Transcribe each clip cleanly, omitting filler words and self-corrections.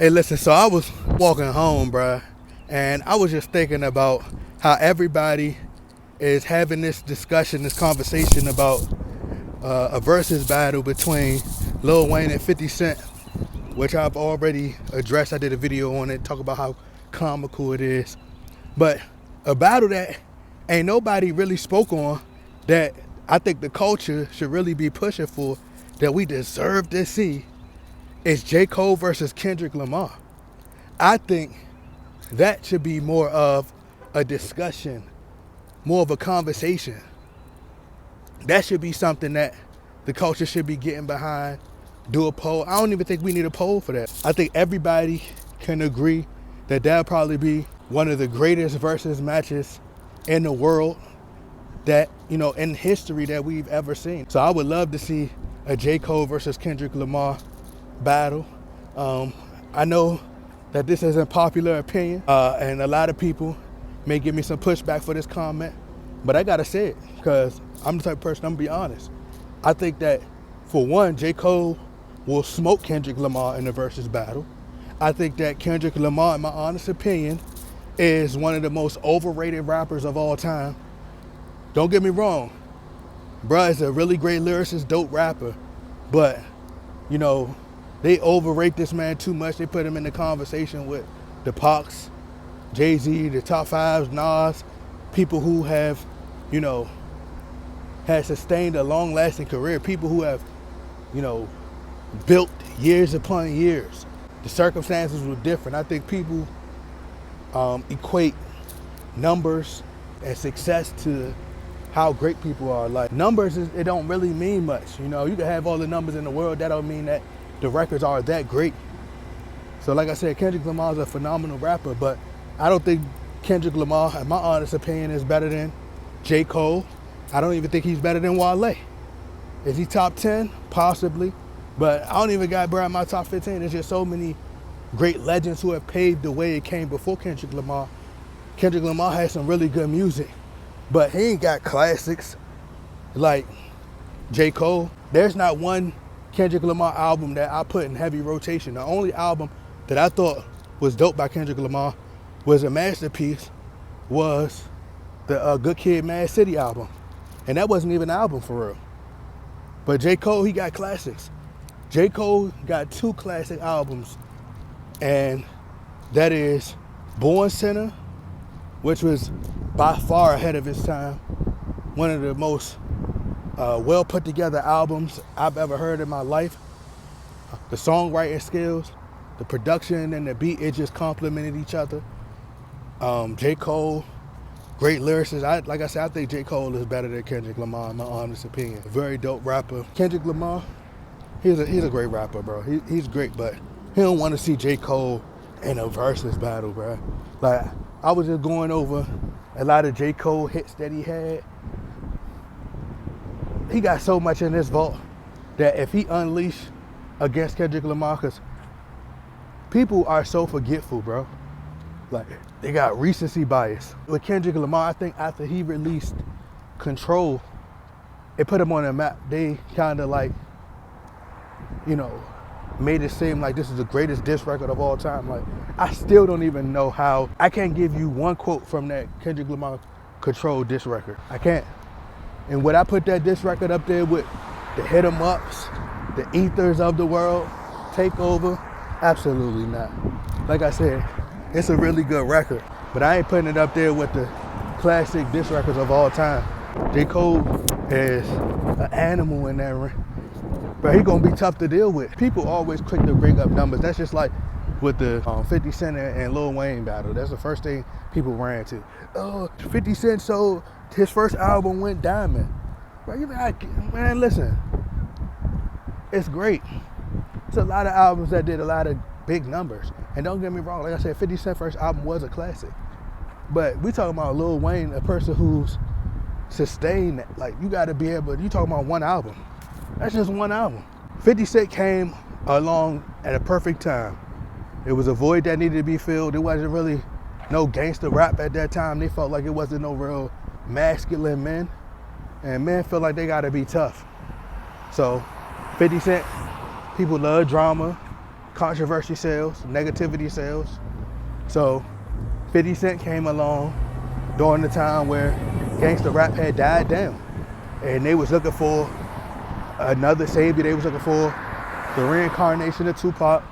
Hey, listen, so I was walking home, bruh, and I was just thinking about how everybody is having this discussion, this conversation about a versus battle between Lil Wayne and 50 Cent, which I've already addressed. I did a video on it, talk about how comical it is. But a battle that ain't nobody really spoke on, that I think the culture should really be pushing for, that we deserve to see, is J.Cole versus Kendrick Lamar. I think that should be more of a discussion, more of a conversation. That should be something that the culture should be getting behind. Do a poll. I don't even think we need a poll for that. I think everybody can agree that that'll probably be one of the greatest versus matches in the world, that, you know, in history that we've ever seen. So I would love to see a J. Cole versus Kendrick Lamar battle. I know that this isn't popular opinion, and a lot of people may give me some pushback for this comment, but I gotta say it because I'm the type of person, I'm gonna be honest. I think that, for one, J. Cole will smoke Kendrick Lamar in the versus battle. I think that Kendrick Lamar, in my honest opinion, is one of the most overrated rappers of all time. Don't get me wrong, bruh is a really great lyricist, dope rapper, but, you know, they overrate this man too much. They put him in the conversation with the Pacs, Jay-Z, the top fives, Nas, people who have, you know, had sustained a long-lasting career, people who have, you know, built years upon years. The circumstances were different. I think people equate numbers and success to how great people are. Like, numbers, it don't really mean much. You know, you can have all the numbers in the world, that don't mean that the records are that great. So like I said, Kendrick Lamar is a phenomenal rapper, but I don't think Kendrick Lamar, in my honest opinion, is better than J. Cole. I don't even think he's better than Wale. Is he top 10? Possibly. But I don't even got bro in my top 15. There's just so many great legends who have paved the way it came before Kendrick Lamar. Kendrick Lamar has some really good music, but he ain't got classics like J. Cole. There's not one Kendrick Lamar album that I put in heavy rotation. The only album that I thought was dope by Kendrick Lamar, was a masterpiece, was the Good Kid, Mad City album. And that wasn't even an album for real. But J. Cole, he got classics. J. Cole got two classic albums, and that is Born Sinner, which was by far ahead of its time, one of the most well put together albums I've ever heard in my life. The songwriting skills, the production and the beat, it just complemented each other. J. Cole, great lyricist. Like I said, I think J. Cole is better than Kendrick Lamar, in my honest opinion. Very dope rapper. Kendrick Lamar, he's a great rapper, bro. He's great, but he don't want to see J. Cole in a versus battle, bro. Like, I was just going over a lot of J. Cole hits that he had. He got so much in this vault that if he unleashed against Kendrick Lamar, because people are so forgetful, bro. Like, they got recency bias. With Kendrick Lamar, I think after he released Control, it put him on the map. They kind of like, you know, made it seem like this is the greatest diss record of all time. Like, I still don't even know how. I can't give you one quote from that Kendrick Lamar Control diss record. I can't. And would I put that diss record up there with the Hit 'em Ups, the Ethers of the world, Takeover? Absolutely not. Like I said, it's a really good record, but I ain't putting it up there with the classic diss records of all time. J. Cole is an animal in that ring, but he gonna be tough to deal with. People always quick to bring up numbers. That's just like with the 50 Cent and Lil Wayne battle. That's the first thing people ran to. Oh, 50 Cent sold, his first album went diamond. Right? Man, listen, it's great. It's a lot of albums that did a lot of big numbers. And don't get me wrong, like I said, 50 Cent first album was a classic. But we talking about Lil Wayne, a person who's sustained that. Like, you gotta be able, you talking about one album. That's just one album. 50 Cent came along at a perfect time. It was a void that needed to be filled. There wasn't really no gangster rap at that time. They felt like it wasn't no real masculine men. And men feel like they gotta be tough. So 50 Cent, people love drama. controversy sells, negativity sells. So 50 Cent came along during the time where gangsta rap had died down. And they was looking for another savior. They was looking for the reincarnation of Tupac.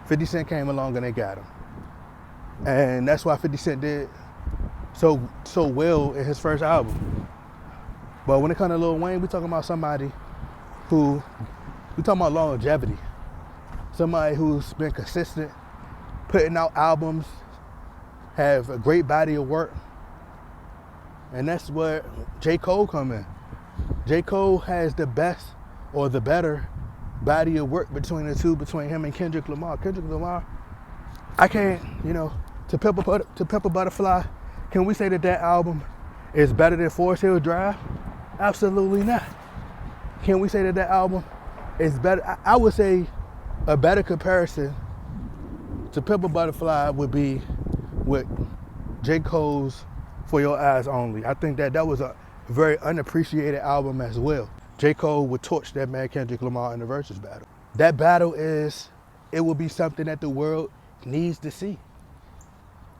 50 Cent came along and they got him. And that's why 50 Cent did so well in his first album. But when it comes to Lil Wayne, we talking about somebody who, we talking about longevity. Somebody who's been consistent, putting out albums, have a great body of work. And that's where J.Cole come in. J.Cole has the best or the better body of work between the two, between him and Kendrick Lamar. Kendrick Lamar, I can't, To Pimp a Butterfly, can we say that album is better than Forest Hill Drive? Absolutely not. Can we say that album is better? I would say a better comparison to Pimp a Butterfly would be with J. Cole's For Your Eyes Only. I think that was a very unappreciated album as well. J. Cole would torch that man Kendrick Lamar in the Verzuz battle. That battle it will be something that the world needs to see.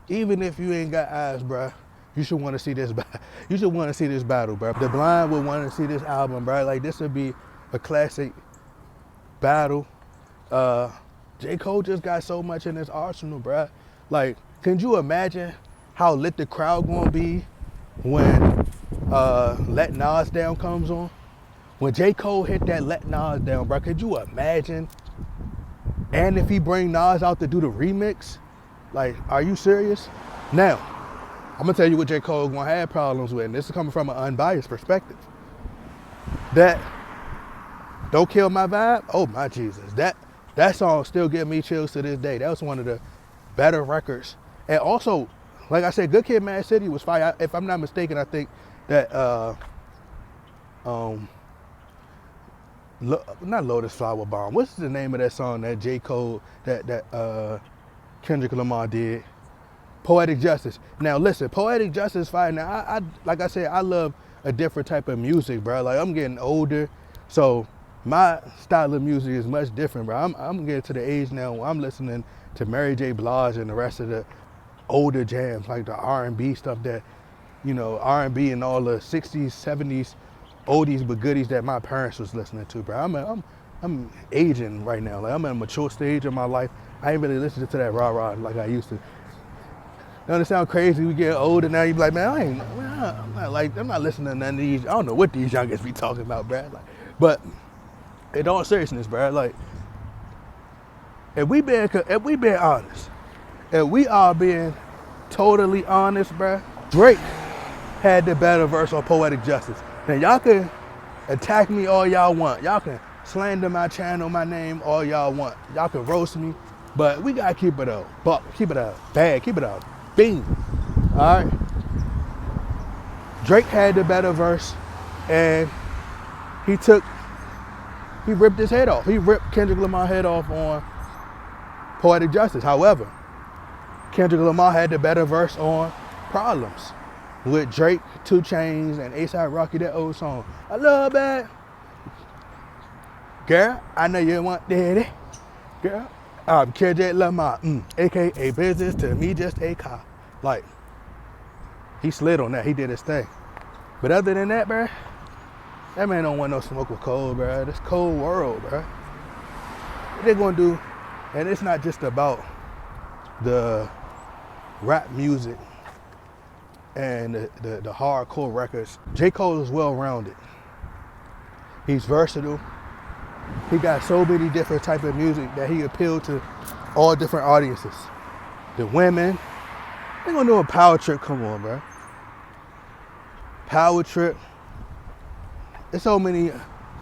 Even if you ain't got eyes, bruh, you should want to see this. You should want to see this battle, bruh. The blind would want to see this album, bruh. Like, this would be a classic battle. J. Cole just got so much in his arsenal, bruh. Like, can you imagine how lit the crowd gonna be when Let Nas Down comes on? When J. Cole hit that Let Nas Down, bruh, could you imagine? And if he bring Nas out to do the remix, like, are you serious? Now, I'm gonna tell you what J. Cole gonna have problems with, and this is coming from an unbiased perspective. That Don't Kill My Vibe, oh my Jesus, that song still gives me chills to this day. That was one of the better records. And also, like I said, Good Kid, Mad City was fire. If I'm not mistaken, I think that not Lotus Flower Bomb. What's the name of that song that J. Cole, that Kendrick Lamar did? Poetic Justice. Now listen, Poetic Justice fire. Now I like I said, I love a different type of music, bro. Like, I'm getting older, so my style of music is much different, bro. I'm getting to the age now where I'm listening to Mary J. Blige and the rest of the older jams, like the R&B stuff that, R&B and all the 60s, 70s, oldies but goodies that my parents was listening to, bro. I'm aging right now. Like, I'm at a mature stage of my life. I ain't really listening to that rah-rah like I used to. Don't it sound crazy? We get older now. You be like, man, I'm not listening to none of these. I don't know what these youngins be talking about, bro. Like, but in all seriousness, bro, like, if we being honest, if we are being totally honest, bro, Drake had the better verse on Poetic Justice. Now, y'all can attack me all y'all want. Y'all can slander my channel, my name, all y'all want. Y'all can roast me, but we gotta keep it up. Keep it up. Bad. Keep it up. Beam. All right. Drake had the better verse, and he ripped his head off. He ripped Kendrick Lamar's head off on Poetic Justice. However, Kendrick Lamar had the better verse on Problems with Drake, 2 Chainz, and A$AP Rocky, that old song. I love that. Girl, I know you want that. Girl, I'm Kendrick Lamar, a.k.a. business to me just a car. Like, he slid on that. He did his thing. But other than that, bro, that man don't want no smoke with Cole, bro. This cold world, bro. What they gonna do? And it's not just about the rap music and the hardcore records. J. Cole is well-rounded. He's versatile. He got so many different types of music that he appealed to all different audiences. The women, they gonna do a Power Trip. Come on, bro. Power Trip. There's so many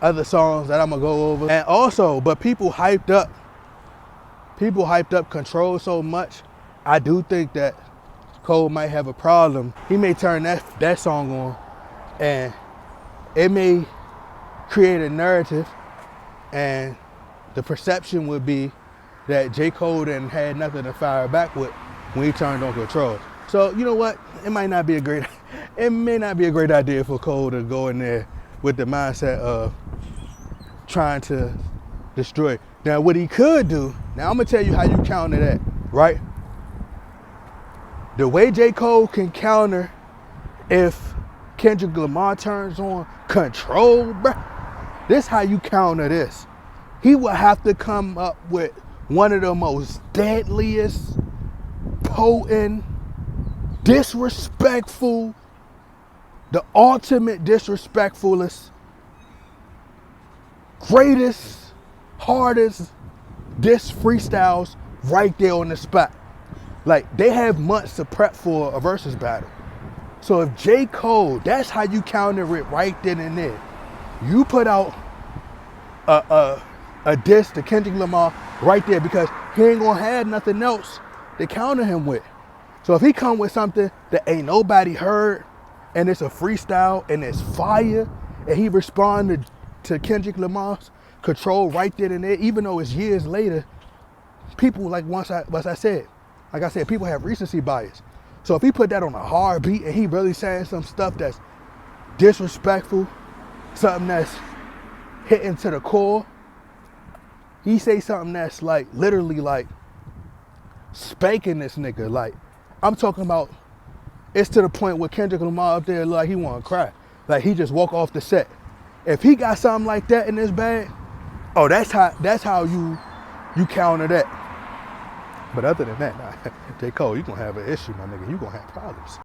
other songs that I'm gonna go over. And also, but people hyped up Control so much, I do think that Cole might have a problem. He may turn that song on, and it may create a narrative, and the perception would be that J. Cole didn't had nothing to fire back with when he turned on Control. So you know what? It may not be a great idea for Cole to go in there with the mindset of trying to destroy. Now, what he could do, now I'm going to tell you how you counter that, right? The way J. Cole can counter if Kendrick Lamar turns on Control, bruh, this how you counter this. He will have to come up with one of the most deadliest, potent, disrespectful, the ultimate disrespectfulest, greatest, hardest diss freestyles right there on the spot. Like, they have months to prep for a versus battle. So if J. Cole, that's how you counter it right then and there. You put out a diss to Kendrick Lamar right there, because he ain't gonna have nothing else to counter him with. So if he come with something that ain't nobody heard, and it's a freestyle and it's fire, and he responded to Kendrick Lamar's Control right then and there, even though it's years later, people, like like I said, people have recency bias. So if he put that on a hard beat and he really saying some stuff that's disrespectful, something that's hitting to the core, he say something that's like literally like spanking this nigga. Like, I'm talking about, it's to the point where Kendrick Lamar up there like he want to cry. Like, he just walk off the set. If he got something like that in his bag, oh, that's how you counter that. But other than that, nah, J. Cole, you gonna have an issue, my nigga. You gonna have problems.